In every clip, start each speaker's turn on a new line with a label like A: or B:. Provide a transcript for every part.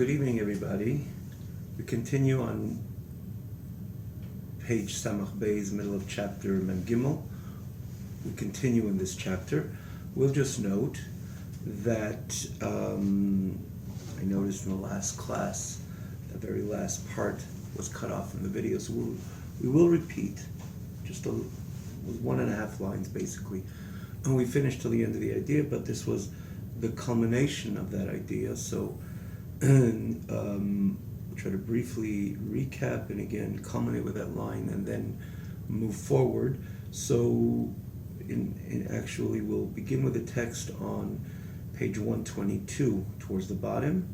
A: Good evening, everybody. We continue on page Samach Bey's middle of chapter Mem Gimel. We continue in this chapter. We'll just note that I noticed in the last class, the very last part was cut off from the video, so we will repeat just was 1.5 lines basically. And we finished till the end of the idea, but this was the culmination of that idea. So we'll try to briefly recap and again culminate with that line and then move forward. So actually we'll begin with the text on page 122 towards the bottom,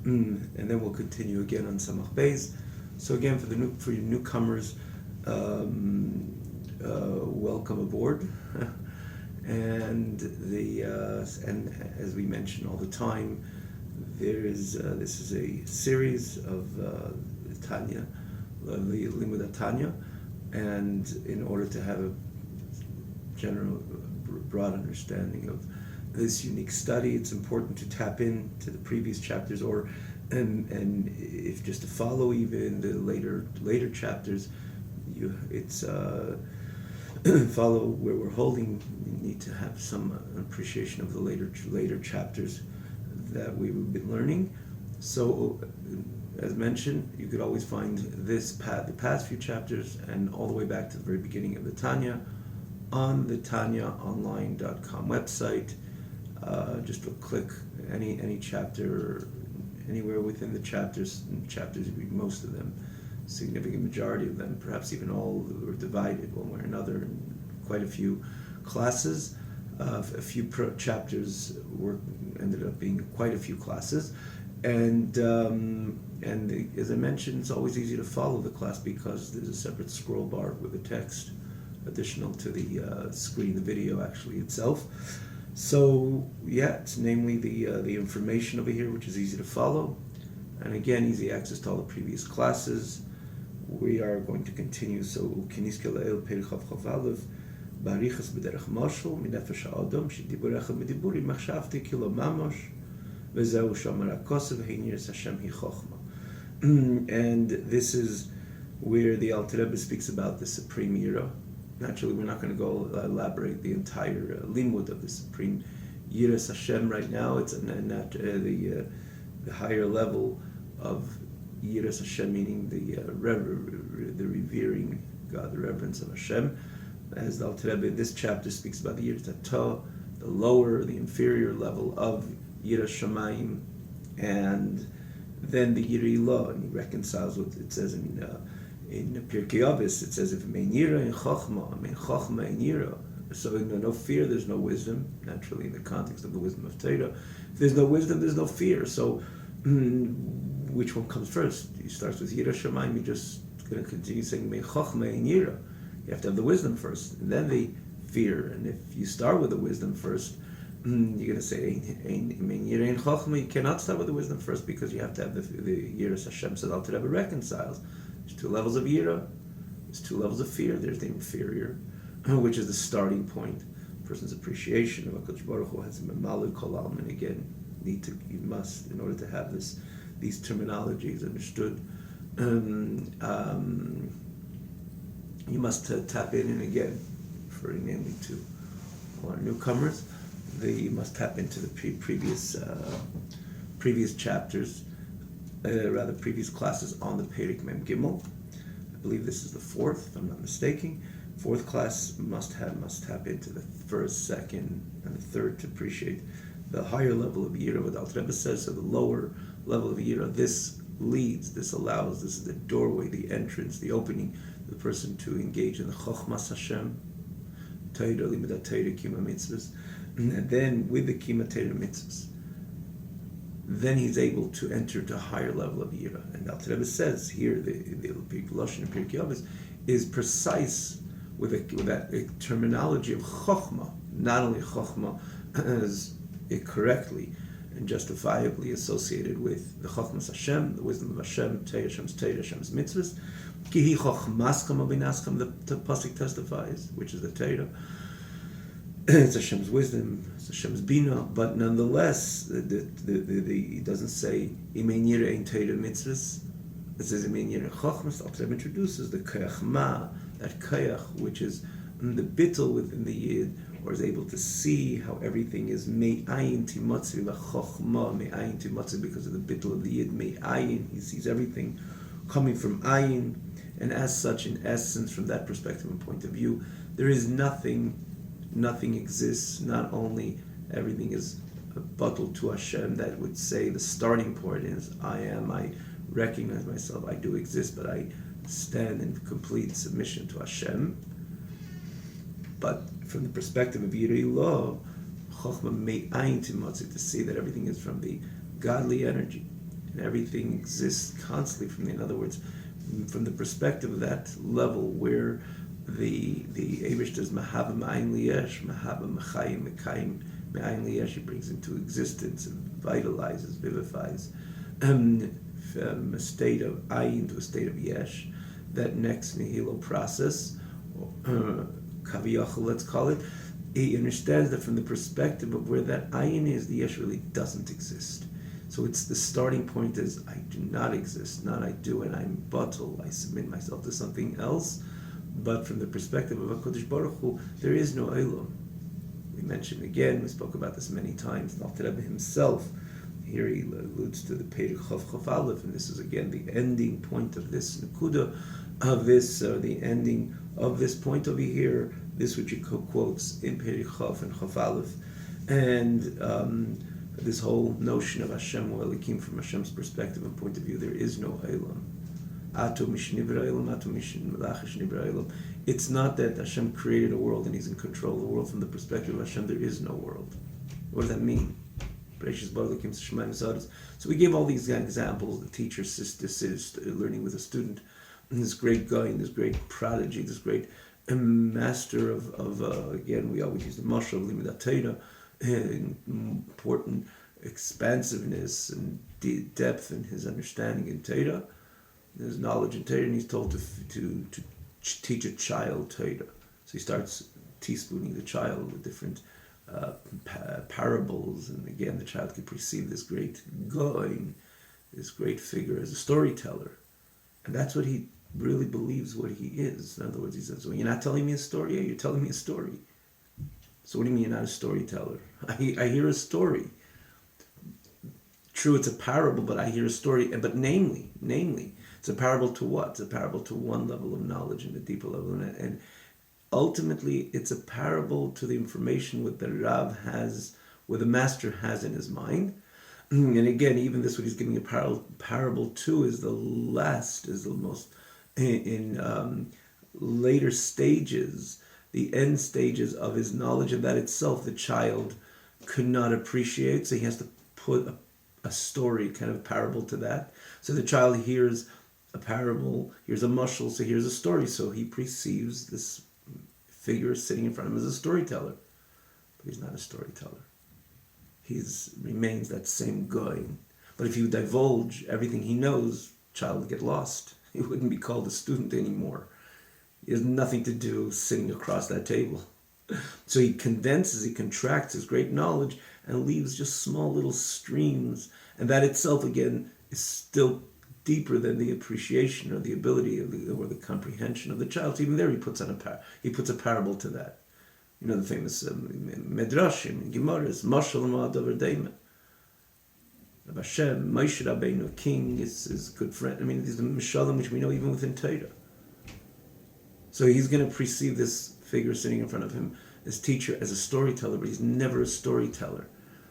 A: and then we'll continue again on Samach Beis. So again, for you newcomers, welcome aboard. And and as we mention all the time, this is a series of Tanya, the Limud Tanya, and in order to have a general, broad understanding of this unique study, it's important to tap into the previous chapters, and if just to follow even the later chapters, follow where we're holding. You need to have some appreciation of the later chapters that we've been learning. So, as mentioned, you could always find the past few chapters and all the way back to the very beginning of the Tanya on the TanyaOnline.com website. Just to click any chapter, anywhere within the chapters read most of them, significant majority of them, perhaps even all were divided one way or another in quite a few classes. A few chapters ended up being quite a few classes, and as I mentioned, it's always easy to follow the class because there's a separate scroll bar with the text additional to the screen, the video actually itself. So yeah, it's namely the information over here, which is easy to follow, and again, easy access to all the previous classes. We are going to continue. So Kiniske Le'el Perich Chav Aleph Barichas B'derech Moshel Minefesh Ha'adam Shedibur Echad Mediburi Machshavti Kilo Mamosh V'Zeu Shomer HaKosev Heinyiras Hashem Hi Chochma. And this is where the Alter Rebbe speaks about the Supreme Yira. Naturally, we're not going to go elaborate the entire limud of the Supreme Yiras Hashem right now. It's the higher level of Yiras Hashem, meaning the revering God, the reverence of Hashem. As the Alter Rebbe in this chapter speaks about the Yiras Hatah, the lower, the inferior level of Yiras Shamayim, and then the Yirei Ilah, and he reconciles what it says in Pirkei Avos. It says, if mein Yira in Chochma, mein Chochma in Yira. So no fear, there's no wisdom, naturally in the context of the wisdom of Torah. If there's no wisdom, there's no fear. So which one comes first? He starts with Yira Shamayim, you're just going to continue saying mein Chochma in Yira. You have to have the wisdom first, and then the fear. And if you start with the wisdom first, you're going to say mein Yira in Chochma. You cannot start with the wisdom first because you have to have the Yiras Hashem. So the Alter Rebbe reconciles. There's 2 levels of Yira, there's 2 levels of fear, there's the inferior, which is the starting point. A person's appreciation of HaKadosh Baruch Hu has a Memalu Kol Almin. Again, you must, in order to have these terminologies understood, you must tap in, and again, referring namely to all our newcomers, you must tap into the previous chapters, previous classes on the Perek Mem Gimel. I believe this is the 4th, if I'm not mistaken. 4th class must tap into the 1st, 2nd, and the 3rd to appreciate the higher level of Yira. What Alter Rebbe says, so the lower level of Yira, this allows, this is the doorway, the entrance, the opening, the person to engage in the Chochmas Hashem, Torah, Limudat Torah, Kima Mitzvahs, and then with the Kima Torah Mitzvahs, then he's able to enter to a higher level of Yira. And Alter Rebbe says here, the Lashon of Pirkei Avos is precise with that terminology of Chochma, not only Chochma as it correctly and justifiably associated with the Chochmas Hashem, the wisdom of Hashem, Hashem's mitzvahs. Ki hi chochmaskam avinaskam, the pasuk testifies, which is the Torah. it's Hashem's wisdom, it's Hashem's bina, but nonetheless, he doesn't say Imein Yireh Ein Torah Mitzvahs. It says Imein Yireh Chochmas. Alter Rebbe introduces the Koyach Ma, that Koyach which is the bittul within the Yid, or is able to see how everything is Me'ayin Timotzi L'Chochma, Me'ayin Timotzi, because of the bittul of the Yid, Me'ayin, he sees everything coming from Ayin, and as such, in essence, from that perspective and point of view, there is nothing exists. Not only everything is a bottle to Hashem, that would say the starting point is I recognize myself, I do exist, but I stand in complete submission to Hashem. But from the perspective of Yirei Lo, Chochmah Me'ayin Timotzi, to see that everything is from the godly energy, and everything exists constantly from the, in other words, from the perspective of that level where the Eibush does Mahava Ma'ayin Liyesh, Mahava Mechayim Mekayim Ma'ayin Liyesh, he brings into existence and vitalizes, vivifies from a state of Ayin to a state of Yesh, that next Nihilo process, Kaviyachal, let's call it, he understands that from the perspective of where that Ayin is, the Yesh really doesn't exist. So it's the starting point is I do not exist, not I do, and I'm batul, I submit myself to something else. But from the perspective of HaKadosh Baruch Hu, there is no Elam. We mentioned again, we spoke about this many times, Alter Rebbe himself, here he alludes to the Perek Chav Aleph, and this is again the ending point of this Nakuda, of this, the ending of this point over here, this which he quotes in Perek Chav and Chav Aleph, and this whole notion of Hashem or Elikim from Hashem's perspective and point of view, there is no Elam. It's not that Hashem created a world and He's in control of the world. From the perspective of Hashem, there is no world. What does that mean? So we gave all these examples. The teacher sits learning with a student, and this great guy, and this great prodigy, this great master of again, we always use the mashal of Limud Torah, important expansiveness and depth in his understanding in Torah, his knowledge in Torah, and he's told to teach a child Torah. So he starts teaspooning the child with different parables, and again the child can perceive this great going, this great figure as a storyteller, and that's what he really believes what he is. In other words, he says, well, you're not telling me a story, yeah, you're telling me a story. So what do you mean you're not a storyteller? I hear a story. True, it's a parable, but I hear a story. But namely, it's a parable to what? It's a parable to one level of knowledge and a deeper level. And ultimately, it's a parable to the information what the Rav has, what the master has in his mind. And again, even this, what he's giving a parable to, is the last, is the most, in later stages, the end stages of his knowledge of that itself, the child could not appreciate, so he has to put a story, kind of parable to that. So the child hears a parable, hears a mashal, so hears a story, so he perceives this figure sitting in front of him as a storyteller. But he's not a storyteller. He remains that same guy. But if you divulge everything he knows, child would get lost. He wouldn't be called a student anymore. He has nothing to do sitting across that table. So he condenses, he contracts his great knowledge and leaves just small little streams. And that itself, again, is still deeper than the appreciation or the ability of or the comprehension of the child. So even there he puts a parable to that. You know, the famous Medrashim, Gemaras, Mashal Ma'adavar Daima. Hashem, Moshe Rabbeinu, king, is his good friend. I mean, these are the Mishalim which we know even within Torah. So he's going to perceive this figure sitting in front of him, this teacher, as a storyteller, but he's never a storyteller.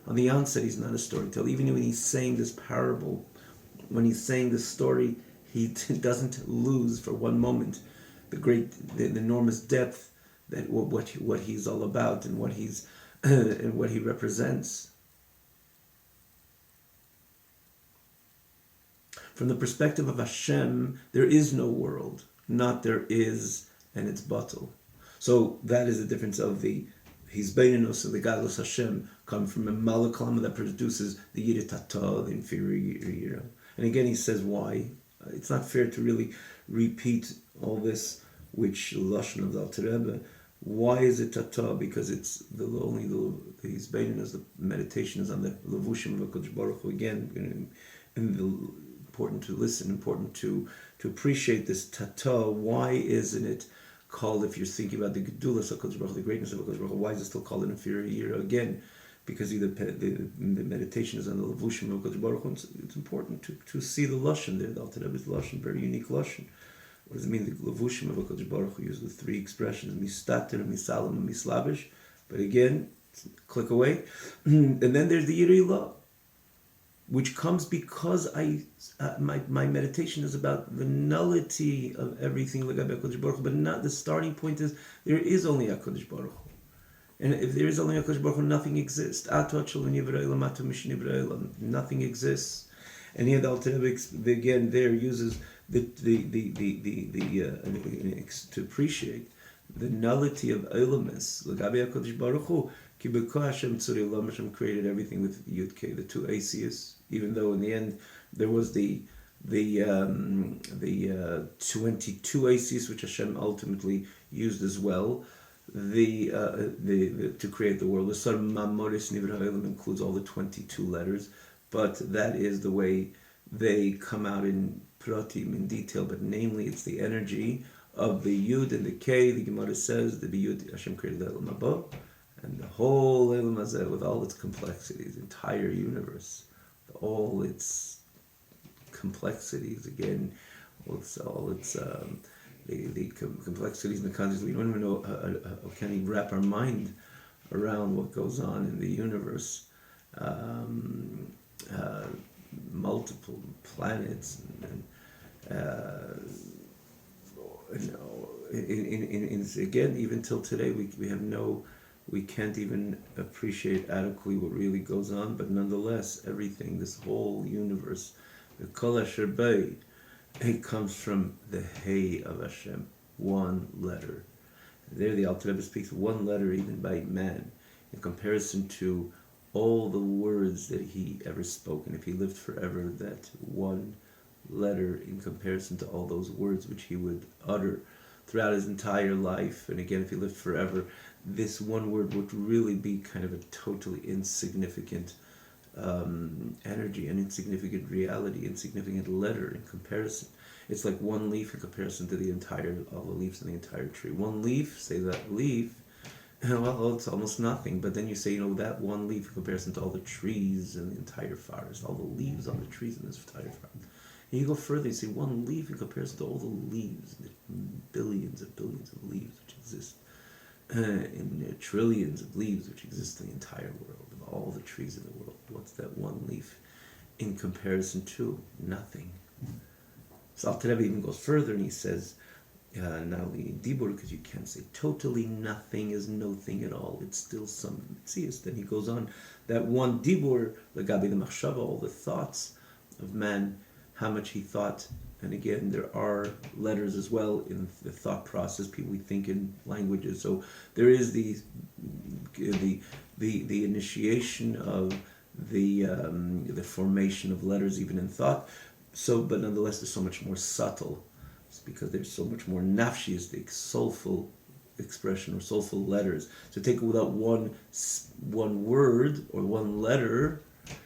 A: On the onset, he's not a storyteller. Even when he's saying this parable, when he's saying this story, he doesn't lose for one moment the enormous depth that what he's all about and what he represents. From the perspective of Hashem, there is no world, not there is, and it's batul. So that is the difference of the Hizbeininus of the Gadlus Hashem, come from a Malaklama that produces the Yiritata, the inferior. And again, he says why. It's not fair to really repeat all this, which Lashon of the Alter Rebbe, Why is it tata? Because it's the Hizbayin is the meditation is on the levushim of HaKadosh Baruch Hu again, and important to listen, important to appreciate this tata. Why isn't it called, if you're thinking about the gedulas of HaKadosh Baruch Hu, the greatness of HaKadosh Baruch Hu, why is it still called an inferior year? Again, because the meditation is on the levushim of HaKadosh Baruch Hu. It's important to see the lashon there. The Alter Rebbe's lashon, very unique lashon. What does it mean? The levushim of HaKadosh Baruch Hu uses the three expressions, mistater, misalam, and mislavish. But again, click away. And then there's the Yirei Law, which comes because my meditation is about the nullity of everything like HaKadosh Baruch Hu, but not the starting point is there is only HaKadosh Baruch Hu. And if there is only HaKadosh Baruch Hu, nothing exists. Nothing exists. And here the Alter Rebbe again there uses to appreciate the nullity of Eilamis. L'gabe HaKadosh Baruch Hu, ki b'koach Hashem tzuri olam, Hashem created everything with Yud Kei, the two Asias. Even though in the end there was the 22 Asias which Hashem ultimately used as well. To create the world. The Sar Mamoris Nivra Ha'olam includes all the 22 letters, but that is the way they come out in pratim, in detail, but namely it's the energy of the Yud and the K. The Gemara says the Yud, Hashem created the Elam Haba, and the whole Elam Hazeh with all its complexities, the entire universe, all its complexities, again, all its the complexities and the concepts. We don't even know how can we wrap our mind around what goes on in the universe. Multiple planets, and again, even till today, we can't even appreciate adequately what really goes on. But nonetheless, everything, this whole universe, the Kol Asher Bei, it comes from the Hey of Hashem, one letter. There the Alter Rebbe speaks one letter even by man in comparison to all the words that he ever spoke. And if he lived forever, that one letter in comparison to all those words which he would utter throughout his entire life. And again, if he lived forever, this one word would really be kind of a totally insignificant energy, an insignificant reality, insignificant letter in comparison. It's like one leaf in comparison to all the leaves in the entire tree. One leaf, say that leaf, well, it's almost nothing. But then you say, that one leaf in comparison to all the trees in the entire forest, all the leaves on the trees in this entire forest. And you go further, you say one leaf in comparison to all the leaves, the billions of leaves which exist, in trillions of leaves which exist in the entire world, of all the trees in the world. What's that one leaf in comparison to? Nothing. So Alter Rebbe even goes further and he says, not only in Dibur, because you can't say totally nothing is no thing at all, it's still some mitzias. Then he goes on, that one Dibur, L'gabi the Machshava, all the thoughts of man, how much he thought. And again, there are letters as well in the thought process. People, we think in languages. So there is the initiation of the formation of letters even in thought. So, but nonetheless, they're so much more subtle. It's because there's so much more nafshiistic, soulful expression or soulful letters. So take without one word or one letter,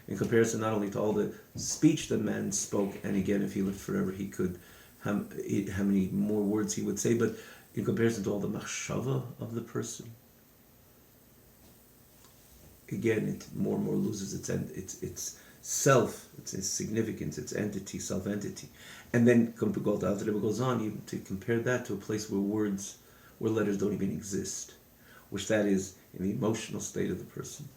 A: in comparison not only to all the speech that man spoke, and again, if he lived forever, he could, how many more words he would say, but in comparison to all the machshava of the person, again, it more and more loses its self, its significance, its entity, self-entity. And then the Alter Rebbe goes on even to compare that to a place where letters don't even exist, which that is in the emotional state of the person.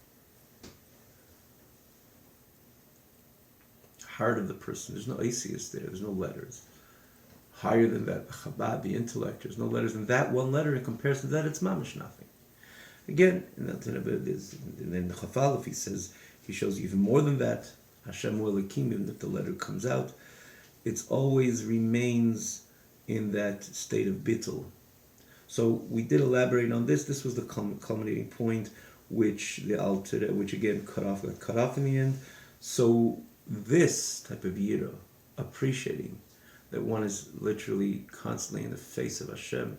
A: Heart of the person, there's no asius there, there's no letters. Higher than that, Chabad, the intellect, there's no letters. And that one letter in comparison to that, it's mamish nothing. Again, and then the Chafalif, he says, he shows even more than that. Hashem Elokim, even if the letter comes out, it always remains in that state of bittul. So we did elaborate on this. This was the culminating point, which again got cut off in the end. So this type of yira, appreciating that one is literally constantly in the face of Hashem,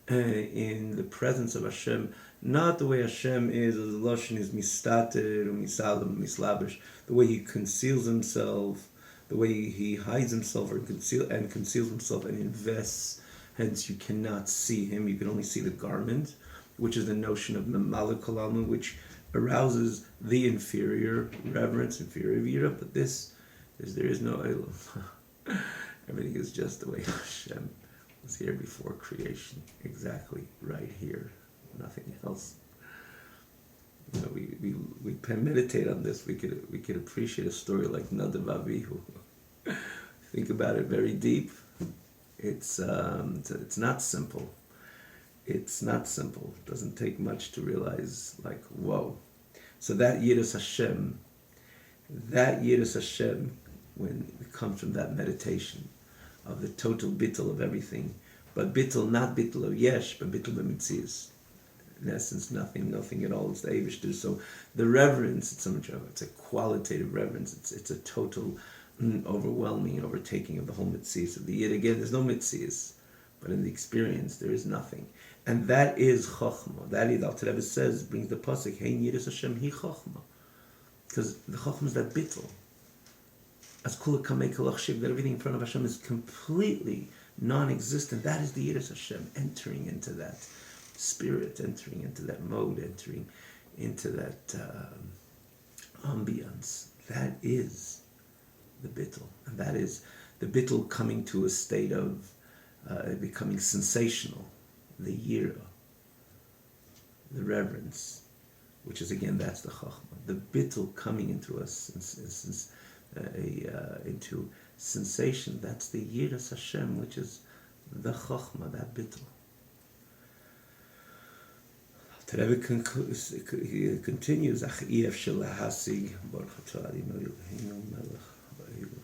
A: in the presence of Hashem, not the way Hashem is, as Lashon is mistater, misalam, mislabish, the way he conceals himself, the way he hides himself or conceals himself and invests. Hence, you cannot see him; you can only see the garment, which is the notion of Mamalik Kalam, which arouses the inferior reverence, inferior vira. But there is no Eilam. Everything is just the way Hashem was here before creation, exactly right here, nothing else. You know, we meditate on this. We could appreciate a story like Nadav Avihu. Think about it very deep. It's not simple. It's not simple. It doesn't take much to realize, like, whoa. So that Yiras Hashem, when it comes from that meditation of the total bittul of everything, but bittul, not bittul of yesh, but bittul of mitzias. In essence, nothing at all. It's the Eivishter. So the reverence, it's a qualitative reverence. It's a total, overwhelming overtaking of the whole mitzias of the yid. Again, there's no mitzias, but in the experience, there is nothing. And that is Chochmah. That is, Alter Rebbe says, brings the pasuk, Hein Yiras Hashem Hi Chochmah. Because the Chochmah is that bittul. As Kula Kamei Kalach Shiv, that everything in front of Hashem is completely non-existent. That is the Yiras Hashem, entering into that spirit, entering into that mode, entering into that ambience. That is the bittul. And that is the bittul coming to a state of becoming sensational. The yira, the reverence, which is again, that's the chachma. The bittul coming into us, into sensation. That's the yiras Hashem, which is the chachma, that bittul. Rebbe continues. Ach ef shelahasig baruch atah Adonai Eloheinu melech ha'olam.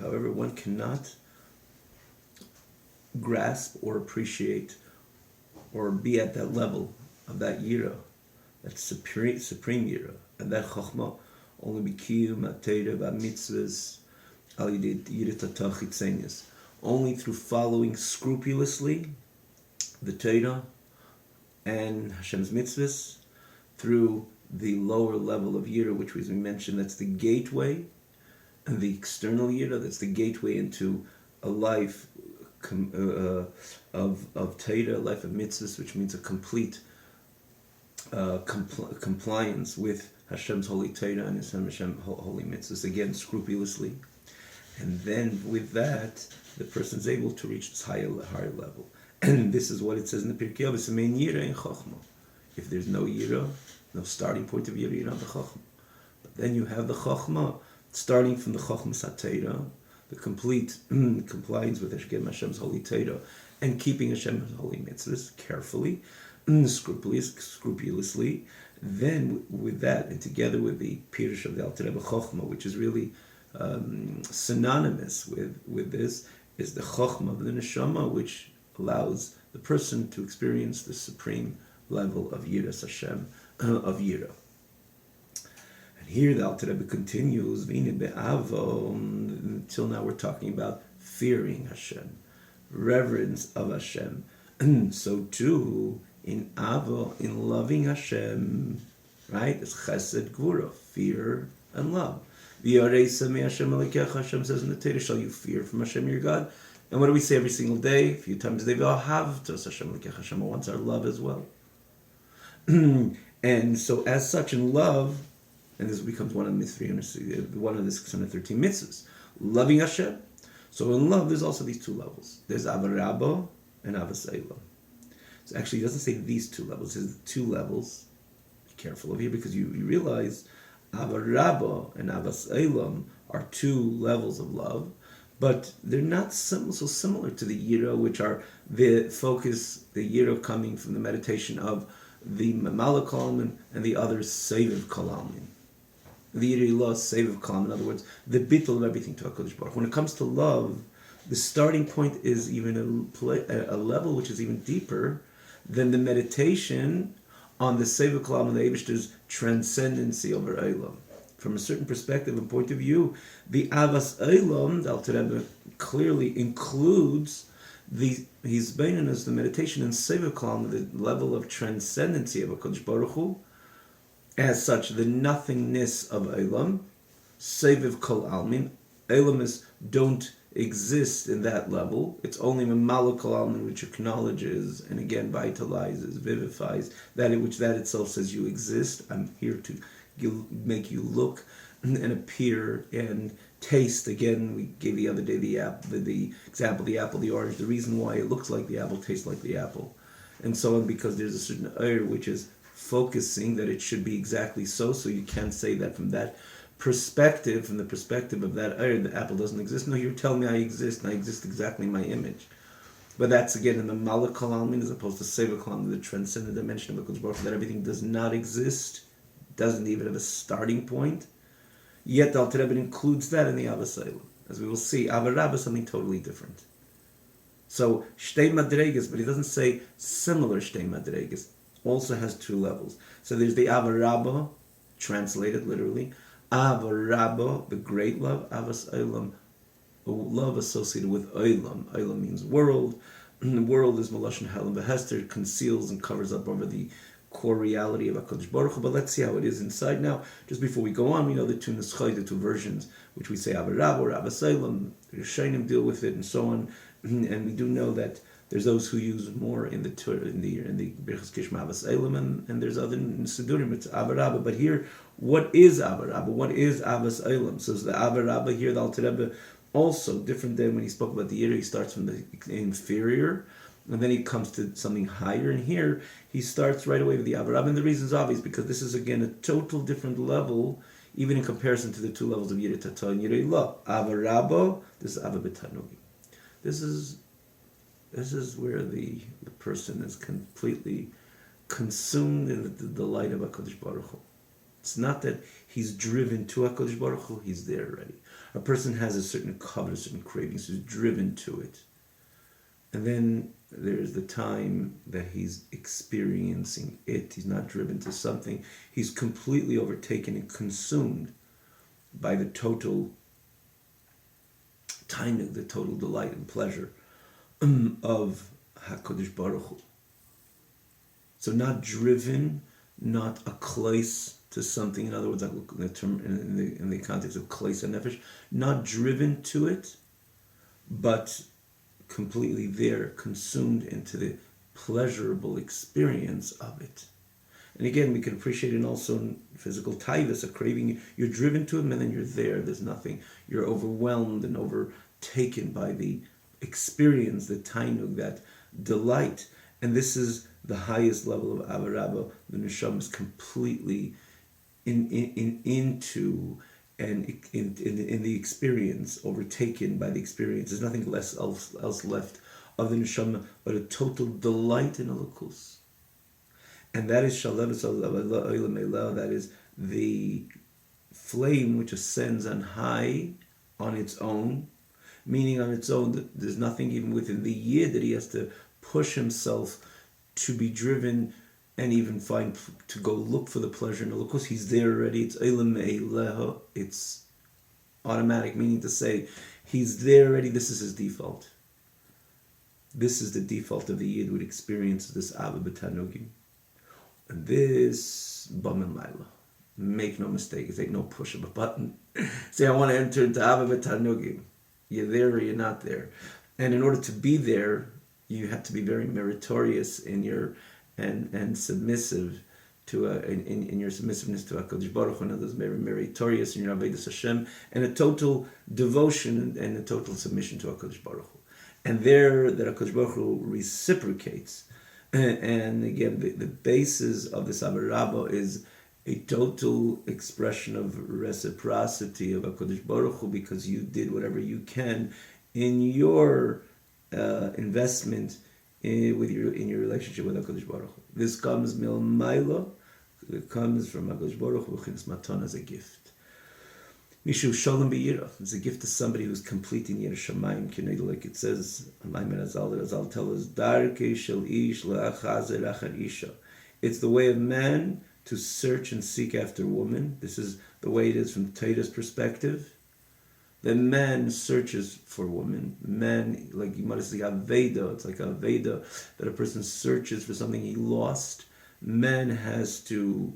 A: However, one cannot grasp or appreciate or be at that level of that yira, that supreme yira, and that chokhmah only b'kiyum atayra b'mitzvahs al yidei yirat chitzenius, only through following scrupulously the Torah and Hashem's mitzvahs, through the lower level of yira, which we mentioned, that's the gateway, and the external yira, that's the gateway into a life of Torah, a life of mitzvahs, which means a complete compliance with Hashem's holy Torah and Hashem's holy mitzvahs, again, scrupulously. And then with that, the person is able to reach this higher level. And this is what it says in the Pirkei Avos, "Mein yira in chokhmah." If there's no yira, no starting point of yira, you don't have the chokhmah. But then you have the chokhmah, starting from the chokhmah satira, the complete compliance with Hashem's holy Torah, and keeping Hashem's holy mitzvahs carefully, scrupulously. Then with that, and together with the Pirush of the Alter Rebbe Chokhmah, which is really synonymous with this, is the Chokhmah of the Neshama, which allows the person to experience the supreme level of Yiras Hashem, of Yira. And here the Alter Rebbe continues, until now we're talking about fearing Hashem, reverence of Hashem. So too, in Avo, in loving Hashem, right? It's Chesed Gvura, fear and love. Hashem says in the Torah, shall you fear from Hashem your God? And what do we say every single day? A few times a day, Hashem wants our love as well. And so as such in love, and this becomes one of the 613 mitzvahs, loving Hashem. So in love, there's also these two levels. There's Avarabba and Avas Eilam. So actually, it doesn't say these two levels. It says two levels. Be careful of here, because you realize Avarabba and Avas Eilam are two levels of love, but they're not so similar to the Yira, which are the focus, the Yira coming from the meditation of the Mamala Kalam and the other Seviv Kalam. The Yira Ilah Seviv Kalam, in other words, the bittul of everything to HaKadosh Baruch. When it comes to love, The starting point is even a level which is even deeper than the meditation on the Seva Kalam and the Eibishter's transcendency over Eilam. From a certain perspective and point of view, the Avas Eilam, the Alter Rebbe clearly includes the Hizbainan, the meditation in Seva Kalam, the level of transcendency of HaKadosh Baruch Hu, as such, the nothingness of Eilam, Seviv Kol Almin. Eilam don't exist in that level. It's only Mamala Kol Almin which acknowledges and again vitalizes, vivifies that which that itself says you exist. I'm here to make you look and appear and taste. Again, we gave the other day the example, the apple, the orange. The reason why it looks like the apple tastes like the apple, and so on, because there's a certain air which is focusing that it should be exactly so. So you can't say that from that perspective, from the perspective of that air, the apple doesn't exist. No, you're telling me I exist, and I exist exactly in my image. But that's again in the Malak Kalalmin as opposed to Seva Kalalmin, the transcendent dimension of HaKadosh Baruch Hu, that everything does not exist, doesn't even have a starting point. Yet the Alter Rebbe includes that in the Avos Eilam. As we will see, Avarabba is something totally different. So Shtei Madregas, but he doesn't say similar Shtei Madregas, also has two levels. So there's the Avarabba, translated literally, Avarabba, the great love, Avos Eilam, love associated with Eilam. Eilam means world. The world is Malashon Halam Behester, conceals and covers up over the core reality of HaKadosh Baruch Hu. But let's see how it is inside now. Just before we go on, we know the two Neschai, the two versions, which we say Avarabba or Avos Eilam, the Rishonim deal with it and so on. And we do know that there's those who use more in the Birchas Kishma Avos Eilam, and there's other in Sidurim, it's Avarabba. But here, what is Avarabba? What is Avos Eilam? So the Avarabba here, the Alter Rebbe, also different than when he spoke about the Yira. He starts from the inferior, and then he comes to something higher. And here, he starts right away with the Avarabba. And the reason is obvious, because this is, again, a total different level, even in comparison to the two levels of Yira Tata and Yira Ilah. Avarabba, this is Ava B'Tanugi. This is where the person is completely consumed in the delight of HaKadosh Baruch Hu. It's not that he's driven to HaKadosh Baruch Hu, he's there already. A person has a certain covet, a certain cravings, he's driven to it. And then there's the time that he's experiencing it. He's not driven to something. He's completely overtaken and consumed by the total time, the total delight and pleasure of HaKadosh Baruch Hu. So not driven, not a klais to something. In other words, like the term in the context of klais and nefesh, not driven to it, but completely there, consumed into the pleasurable experience of it. And again, we can appreciate it also in physical taivas, a craving. You're driven to it, and then you're there. There's nothing. You're overwhelmed and overtaken by the experience, the tainug, that delight. And this is the highest level of Avarabba. The neshama is completely into and in the experience, overtaken by the experience. There's nothing else left of the neshama but a total delight in Elokus. And that is Shalevus Olam Elah, that is the flame which ascends on high on its own, meaning on its own that there's nothing even within the Yid that he has to push himself to be driven and even find to go look for the pleasure in Elokus. He's there already. It's Olam Elah. It's automatic, meaning to say he's there already. This is his default. This is the default of the Yid who would experience this Ava B'Tanugim. And this Bam Laila. Make no mistake, it's like no push of a button. Say, I want to enter into Ava B'Tanugim. You're there or you're not there. And in order to be there, you have to be very meritorious in your and submissive to in your submissiveness to HaKadosh Baruch Hu. And others very meritorious in your Avodas Hashem, and a total devotion and a total submission to HaKadosh Baruch Hu. And there, that HaKadosh Baruch Hu reciprocates. And again, the basis of this Avarabba is a total expression of reciprocity of HaKadosh Baruch Hu, because you did whatever you can in your investment in your relationship with HaKadosh Baruch Hu. This comes milmaila, it comes from HaKadosh Baruch Hu, chins matan, as a gift. Mishu Shalom B'Yira. It's a gift to somebody who's complete in Yira Shamayim. Like it says, Maimon Azal tells us, Darkei Shel Ish Le'achazer Achar Isha. It's the way of man to search and seek after woman. This is the way it is from Torah's perspective. The man searches for woman. Man, like you might say, Aveda. It's like a Aveda that a person searches for something he lost. Man has to,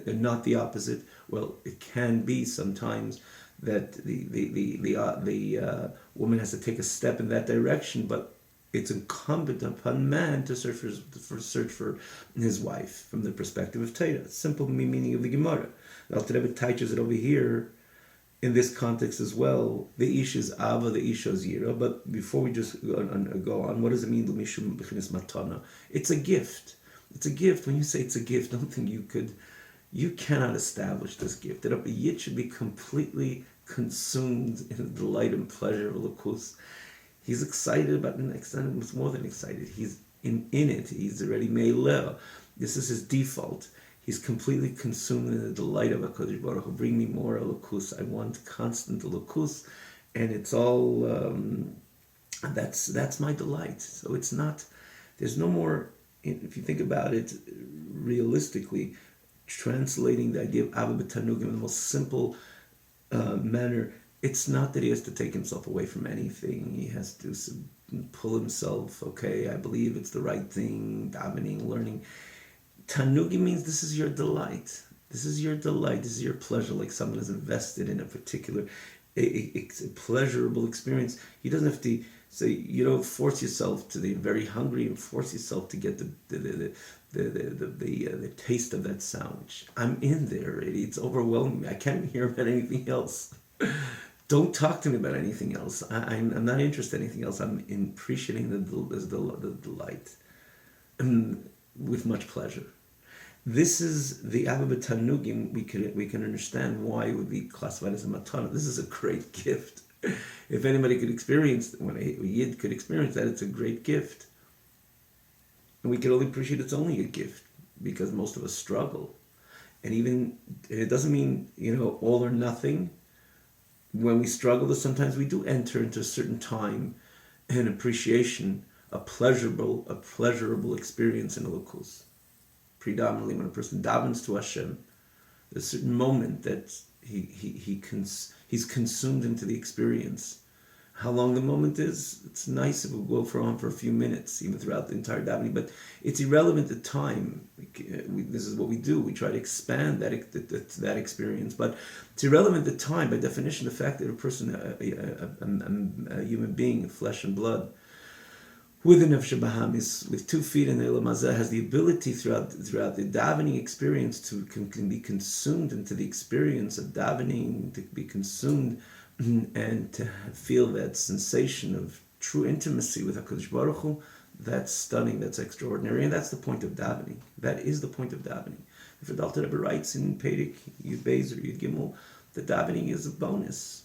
A: not the opposite. Well, it can be sometimes that the woman has to take a step in that direction, but it's incumbent upon man to search for his wife from the perspective of Torah. Simple meaning of the Gemara. The Alter Rebbe teaches it over here in this context as well. The ish is ava, the ish is yira. But before we just go on, what does it mean? L'mishum b'chinas matana. It's a gift. It's a gift. When you say it's a gift, don't think you cannot establish this gift. That a yid should be completely consumed in the delight and pleasure of Elokus. He's excited about the next time. It's more than excited. He's in it. He's already meileh. This is his default. He's completely consumed in the delight of HaKadosh Baruch Hu. Bring me more Elokus. I want constant Elokus. And it's all, that's my delight. So it's not, there's no more, if you think about it realistically, translating the idea of Abba B'Tanugim in the most simple manner, it's not that he has to take himself away from anything. He has to pull himself, okay, I believe it's the right thing, davening, learning. Tanugi means this is your delight. This is your delight. This is your pleasure, like someone is invested in a particular a pleasurable experience. He doesn't have to say, you don't force yourself to be very hungry and force yourself to get the taste of that sandwich. I'm in there already. It's overwhelming me. I can't hear about anything else. Don't talk to me about anything else. I'm not interested in anything else. I'm appreciating the delight with much pleasure. This is the Abba B'Tanugim. We can understand why it would be classified as a matana. This is a great gift. If anybody could experience, when a yid could experience that, it's a great gift. And we can only appreciate it's only a gift because most of us struggle. And it doesn't mean, all or nothing. When we struggle, sometimes we do enter into a certain time and appreciation, a pleasurable experience in Elokus. Predominantly, when a person davens to Hashem, there's a certain moment that he's consumed into the experience. How long the moment is, it's nice if we go on for a few minutes, even throughout the entire davening, but it's irrelevant to time. This is what we do. We try to expand that experience, but it's irrelevant to time. By definition, the fact that a person, a human being, flesh and blood, with a nefesh bahamis, with 2 feet in the Olam Hazeh, has the ability throughout the davening experience to can be consumed into the experience of davening, to be consumed and to feel that sensation of true intimacy with HaKadosh Baruch Hu. That's stunning, that's extraordinary, and that's the point of davening. That is the point of davening. If the Alter Rebbe writes in Perek Yud Beis or Yud Gimel, the davening is a bonus.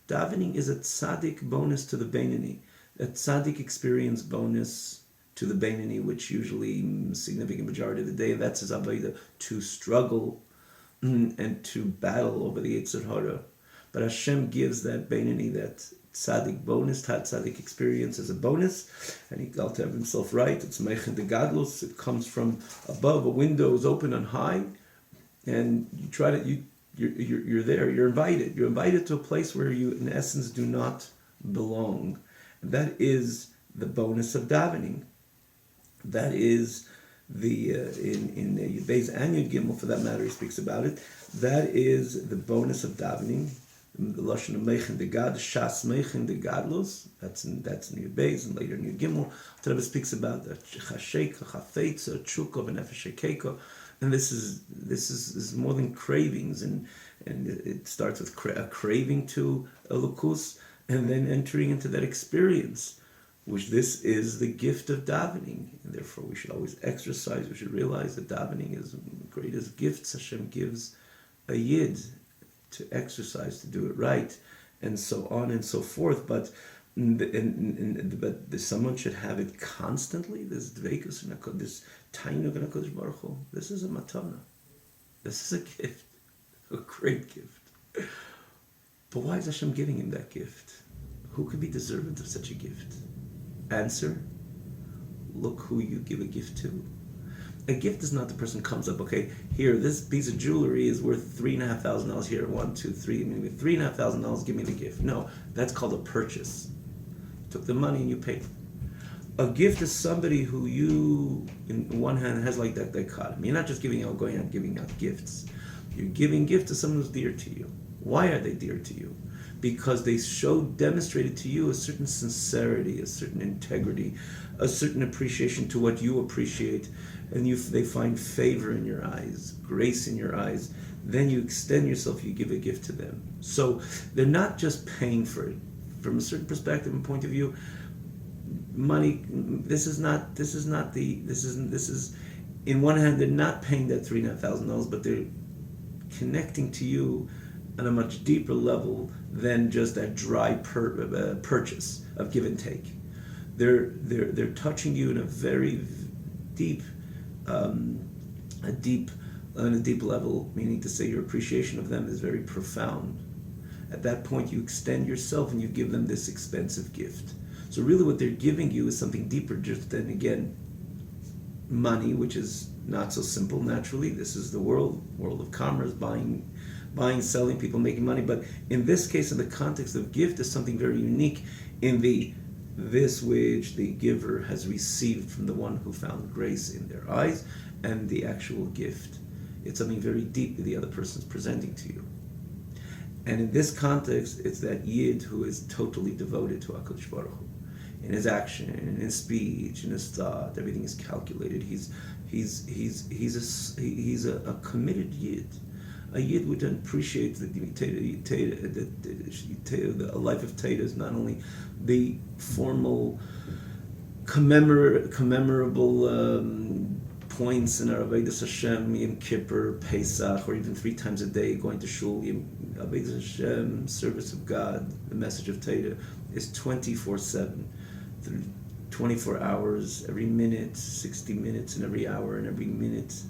A: Davening is a tzaddik bonus to the Beinani. A tzaddik experience bonus to the Beinani, which usually significant majority of the day, that's his avodah, to struggle and to battle over the Yetzer Hara. But Hashem gives that Beinani, that tzaddik bonus, tzaddik experience as a bonus, and he got to have himself right. It's Meichen de Gadlus. It comes from above. A window is open on high, and you try to you're there. You're invited. You're invited to a place where you, in essence, do not belong. That is the bonus of davening. That is the in Yud Beis and Yud Gimel, for that matter, he speaks about it. That is the bonus of davening. The lashon of Meichen de Gad, Shas Meichen de Gadlos. That's in Yud Beis and later in Yud Gimel. The Rebbe speaks about the Chasheka, Chafetza, Chukov, and Nefesh Keiko. And this is more than cravings, and it starts with a craving to Elokus, and then entering into that experience, which this is the gift of davening. And therefore we should always exercise, we should realize that davening is one of the greatest gifts Hashem gives a yid to exercise, to do it right, and so on and so forth. But someone should have it constantly, this dveikus, this tainug HaKadosh Baruch Hu. This is a matana. This is a gift, a great gift. But why is Hashem giving him that gift? Who could be deserving of such a gift? Answer, look who you give a gift to. A gift is not the person comes up, okay, here, this piece of jewelry is worth $3,500 here, 1, 2, 3, maybe $3,500, give me the gift. No, that's called a purchase. You took the money and you paid. A gift is somebody who you, in one hand, has like that dichotomy. You're not just going out giving out gifts. You're giving gifts to someone who's dear to you. Why are they dear to you? Because they demonstrated to you a certain sincerity, a certain integrity, a certain appreciation to what you appreciate, and they find favor in your eyes, grace in your eyes. Then you extend yourself, you give a gift to them. So they're not just paying for it. From a certain perspective and point of view, money, this is in one hand, they're not paying that $3,500, but they're connecting to you on a much deeper level than just that dry purchase of give and take. They're touching you in a very deep, on a deep level, meaning to say your appreciation of them is very profound. At that point, you extend yourself and you give them this expensive gift. So really what they're giving you is something deeper just than, again, money, which is not so simple naturally. This is the world of commerce, buying, selling, people making money. But in this case, in the context of gift, is something very unique in this which the giver has received from the one who found grace in their eyes, and the actual gift. It's something very deep that the other person's presenting to you. And in this context, it's that Yid who is totally devoted to HaKadosh Baruch Hu. In his action, in his speech, in his thought, everything is calculated. He's a committed Yid. A Yid would appreciate that a life of Teda is not only the formal, commemorable points in our Avodas Hashem, Yom Kippur, Pesach, or even 3 times a day going to Shul. Avodas Hashem, service of God, the message of Teda is 24/7, 24 hours, every minute, 60 minutes, and every hour and every minute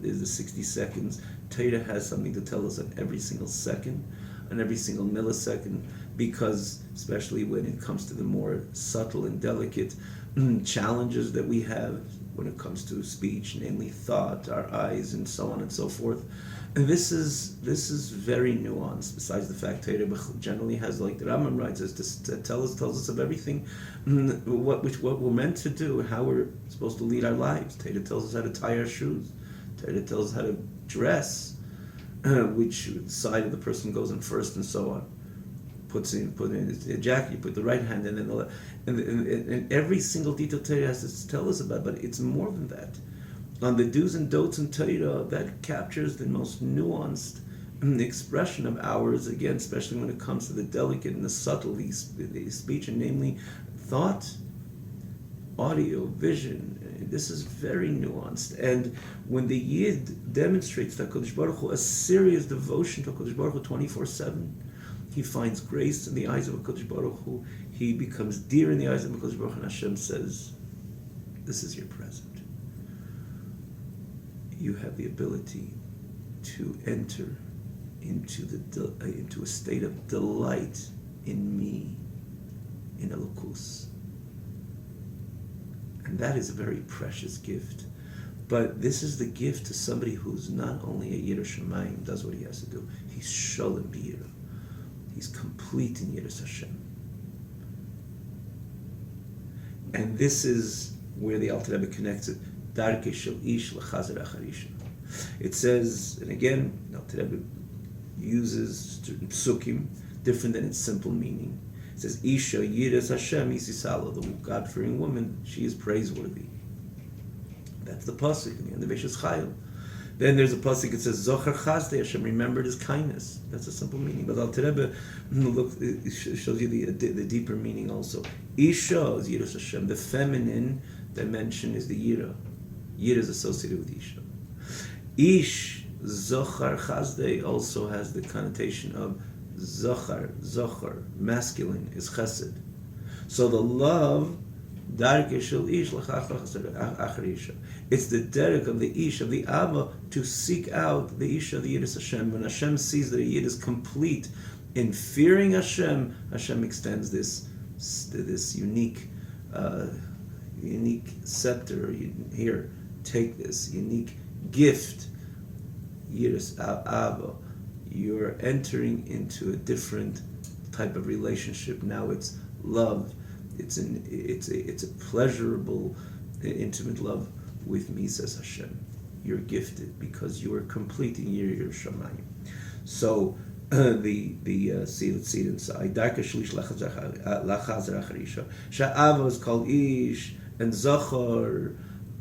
A: is the 60 seconds. Teda has something to tell us on every single second, on every single millisecond, because especially when it comes to the more subtle and delicate challenges that we have when it comes to speech, namely thought, our eyes, and so on and so forth. And this is very nuanced. Besides the fact, Teda generally has, like the Rambam writes, tells us of everything, what we're meant to do, how we're supposed to lead our lives. Teda tells us how to tie our shoes. Teda tells us how to dress, which side of the person goes in first, and so on. Put in a jacket, you put the right hand, and then and every single detail Teda has to tell us about. But it's more than that. On the do's and don'ts in Teda, that captures the most nuanced expression of ours, again, especially when it comes to the delicate and the subtle speech, and namely thought, audio, vision. This is very nuanced. And when the Yid demonstrates to HaKadosh Baruch Hu a serious devotion to HaKadosh Baruch Hu 24/7, he finds grace in the eyes of HaKadosh Baruch Hu. He becomes dear in the eyes of HaKadosh Baruch Hu, and Hashem says, this is your present. You have the ability to enter into a state of delight in me, in Elokus. And that is a very precious gift. But this is the gift to somebody who's not only a Yirah Shamayim, does what he has to do. He's Sholem B'Yirah. He's complete in Yiras Hashem. And this is where the Alter Rebbe connects it. Darkei shel ish lechazer achar isha. It says, and again, the Alter Rebbe uses certain psukim, different than its simple meaning. It says, Isha Yiras Hashem isisalo, the God-fearing woman, she is praiseworthy. That's the pasuk in the end of Eshes Chayil. Then there's a pasuk that says, Zochar Chazdei Hashem, remembered his kindness. That's a simple meaning. But Alter Rebbe shows you the deeper meaning also. Isha is Yiras Hashem. The feminine dimension is the Yira. Yira is associated with Isha. Ish, Zochar Chazdei, also has the connotation of Zochar, masculine, is Chesed. So the love Darke shel ish achar isha. It's the derek of the ish, of the Ava, to seek out the isha, the Yiras Hashem. When Hashem sees that a Yid is complete in fearing Hashem, Hashem extends this unique scepter. Here, take this unique gift, Yiras Ava. You're entering into a different type of relationship. Now it's love. It's a pleasurable, intimate love with me, says Hashem. You're gifted because you are complete in your Shamayim. So the let's see it inside. Darka shlish lachazar acharisha. Sha'ava is called ish and zachar.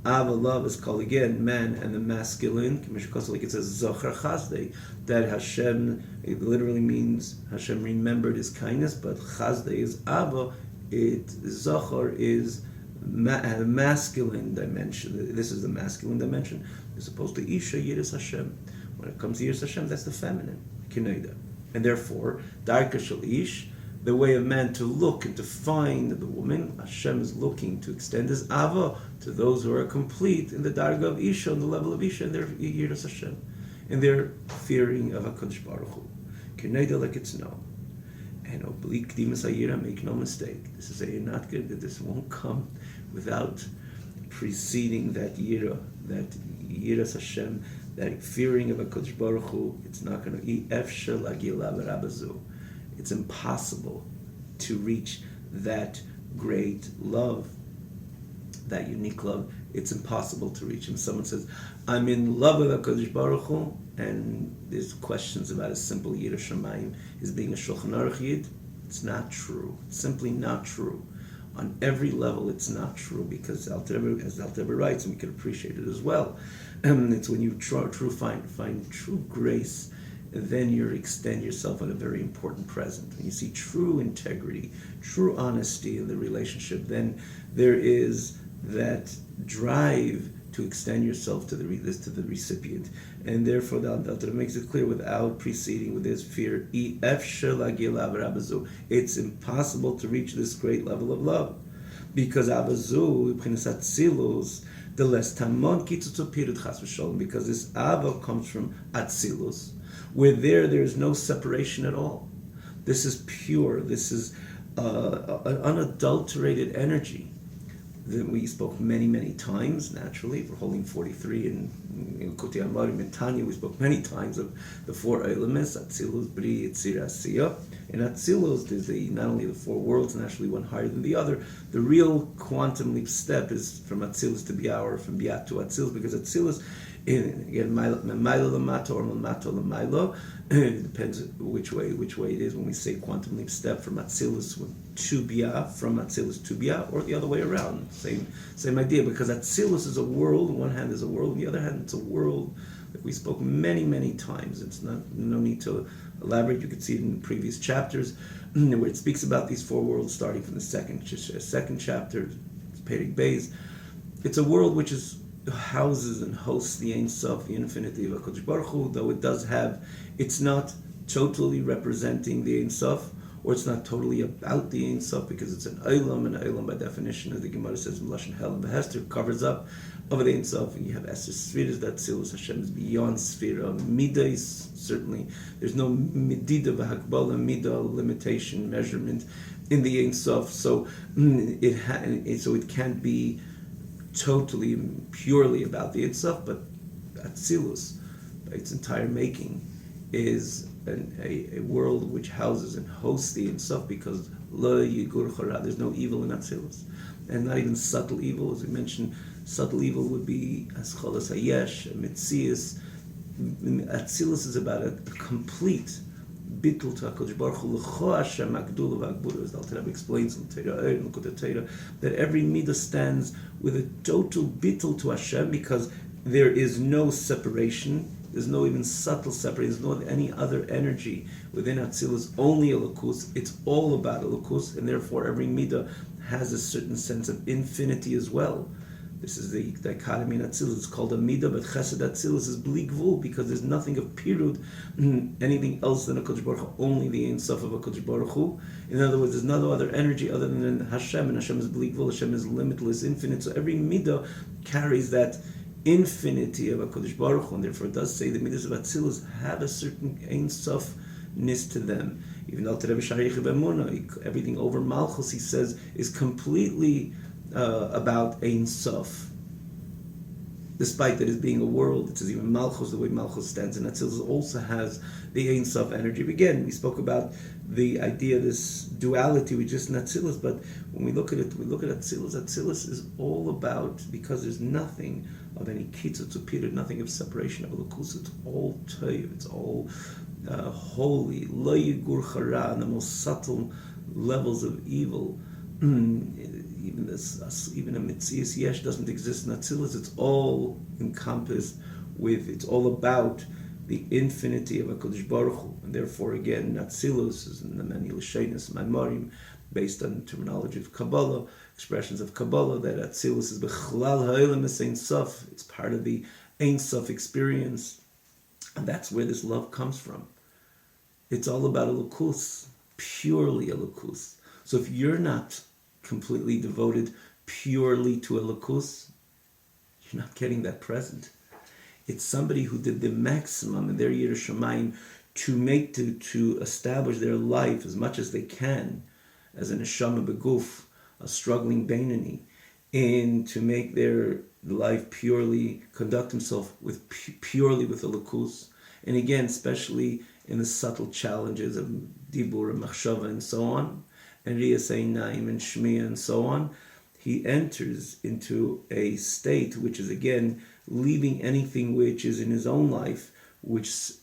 A: Ava, love, is called again man and the masculine. Like it says zachar chazdei, that Hashem, it literally means Hashem remembered His kindness, but chazdei is Ava. Zachar is a masculine dimension. This is the masculine dimension. As opposed to Isha Yiras Hashem. When it comes to Yiras Hashem, that's the feminine, Kineda. And therefore, Darka Shel Ish, the way of man to look and to find the woman, Hashem is looking to extend His Ava to those who are complete in the Darga of Isha, on the level of Isha, in their Yiras Hashem, in their fearing of HaKadosh Baruch Hu. Kineda, like it's known. And oblique dimas ayira, make no mistake. This is not good. That this won't come without preceding that yira, that yiras Hashem, that fearing of HaKadosh Baruch Hu. It's not going to be efshar lagila v'rabazu. It's impossible to reach that great love, that unique love. It's impossible to reach. And someone says, "I'm in love with HaKadosh Baruch Hu," and there's questions about a simple Yiras Shamayim, is being a Shulchan Aruch Yid. It's not true. It's simply not true. On every level, it's not true, because as Alter Rebbe writes, and we can appreciate it as well, it's when you find true grace, then you extend yourself on a very important present. When you see true integrity, true honesty in the relationship, then there is that drive to extend yourself to the recipient, and therefore the Alter makes it clear without preceding with this fear. It's impossible to reach this great level of love, because Avazu Atzilus, the less tamon kitzutzu pirut chas v'sholom, because this Ava comes from Atzilus, where there is no separation at all. This is pure. This is an unadulterated energy. We spoke many times, naturally. We're holding 43 in Kutei Amarim and Tanya. We spoke many times of the four elements, Atzilus, Bri, Yitzira, Asiya. In Atzilus, there's not only the four worlds, and actually one higher than the other. The real quantum leap step is from Atzilus to Bi'ah, from Bi'ah to Atzilus, because Atzilus, again, Mailo Lamato or Lamato Lamailo, it depends which way it is when we say quantum leap step from Atzilus to Bi'ah, from Atzilus to Bi'ah, or the other way around. Same idea, because Atzilus is a world. On one hand is a world, on the other hand it's a world that we spoke many times. It's no need to elaborate. You could see it in the previous chapters where it speaks about these four worlds, starting from the second chapter, Perek Beis. It's a world which houses and hosts the Ein Sof, the infinity of HaKadosh Baruch Hu, though it's not totally representing the Ein Sof, or it's not totally about the Ein Sof, because it's an Olam, and Olam by definition, as the Gemara says in Lashon Hel and Behester, covers up over the Ein Sof, and you have Esther Sfiras, that Tzilus Hashem is beyond Sfira. Midas, certainly, there's no Medida v'Hakbala, Midah, limitation, measurement in the Ein Sof, so it can't be totally purely about the Ein Sof, but Atzilus, by its entire making, is a world which houses and hosts the Ein Sof, because lo yigur chara, there's no evil in Atzilus, and not even subtle evil. As we mentioned, subtle evil would be Ascholas Hayesh, Metzias. Atzilus is about a complete bittul to HaKadosh Baruch Hu, l'cho Hashem agdula v'agbura, as the Alter Rebbe explains in Torah, that every midah stands with a total bittul to Hashem, because there is no separation. There's no even subtle separation. There's no any other energy within Atzilus, only Elokus. It's all about Elokus, and therefore every midah has a certain sense of infinity as well. This is the dichotomy in Atzilus. It's called a midah, but Chesed Atzilus is bli gvul, because there's nothing of pirud, anything else than a Kodesh Baruch Hu, only the Ein Sof of a Kodesh Baruch Hu. In other words, there's no other energy other than Hashem, and Hashem is bli gvul, Hashem is limitless, infinite. So every midah carries that infinity of a Kodesh Baruch Hu, and therefore it does say the midas of Atzilus have a certain Ein Sofness to them. Even though everything over Malchus, he says, is completely about Ein Sof. Despite that it being a world, it says even Malchus, the way Malchus stands in Atzilus, also has the Ein Sof energy. Again, we spoke about the idea of this duality with just Atzilus, but when we look at it, we look at Atzilus. Atzilus is all about, because there's nothing of any kitzutz or pirud, nothing of separation of Elokus. It's all toiv, it's all holy, lo yigur chara, and the most subtle levels of evil. Even a Mitzias Yesh doesn't exist in Atzilus. It's all encompassed with, it's all about the infinity of a Kodesh Baruch Hu. And therefore, again, Atzilus is in the many L'shenis, Maimarim, based on terminology of Kabbalah, expressions of Kabbalah, that Atzilus is B'chlal Ha'olam es Ein Sof. It's part of the Ein Sof experience. And that's where this love comes from. It's all about Elokus, purely Elokus. So if you're not completely devoted purely to Elokus, you're not getting that present. It's somebody who did the maximum in their Yiras Shamayim to establish their life as much as they can as a neshama beguf, a struggling Beinani, and to make their life purely, conduct himself with purely with Elokus. And again, especially in the subtle challenges of Dibur and Machshava and so on, and Riyas Einayim and Shmiya and so on, he enters into a state which is, again, leaving anything which is in his own life, which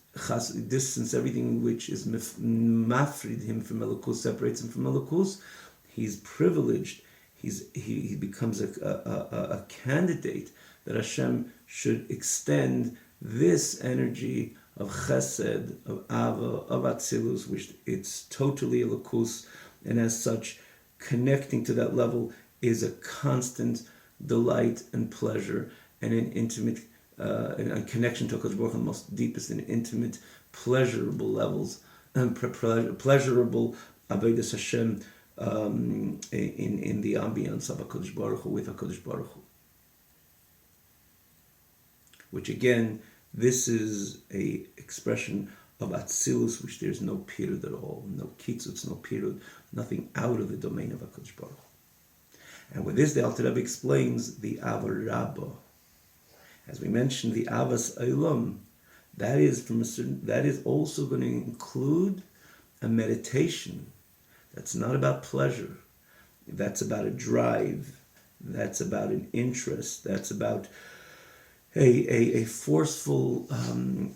A: distance everything which is mafrid him from Elokus, separates him from Elokus. He's privileged. He becomes a candidate that Hashem should extend this energy of Chesed, of Ava, of Atzilus, which it's totally Elokus, and as such, connecting to that level is a constant delight and pleasure, and an intimate and a connection to HaKadosh Baruch Hu, the most deepest and intimate, pleasurable levels, pleasurable Avodas Hashem in the ambience of HaKadosh Baruch Hu, with HaKadosh Baruch Hu. Which again, this is a expression of Atzilus, which there's no pirud at all, no kitzutz, no pirud, nothing out of the domain of HaKadosh Baruch Hu. And with this, the Alter Rebbe explains the Ava Rabbah. As we mentioned, the Avas Olam, that is also going to include a meditation. That's not about pleasure. That's about a drive. That's about an interest. That's about a forceful,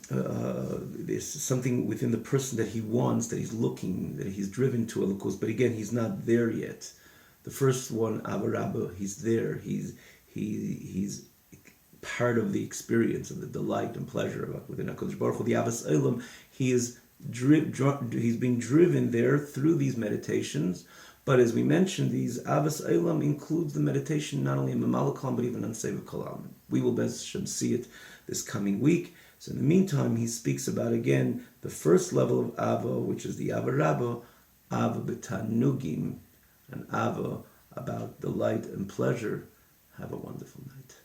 A: there's something within the person that he wants, that he's looking, that he's driven to Elokus, but again, he's not there yet. The first one, Ava Rabbah, he's there. He's part of the experience of the delight and pleasure within HaKadosh Baruch Hu. The Avas Olam, he's being driven there through these meditations. But as we mentioned, these Avas Olam includes the meditation not only in Mamala Kalam, but even on Seva Kalam. We will best see it this coming week. So in the meantime, he speaks about, again, the first level of Ava, which is the Ava Rabbah, Ava B'tanugim, and Ava about delight and pleasure. Have a wonderful night.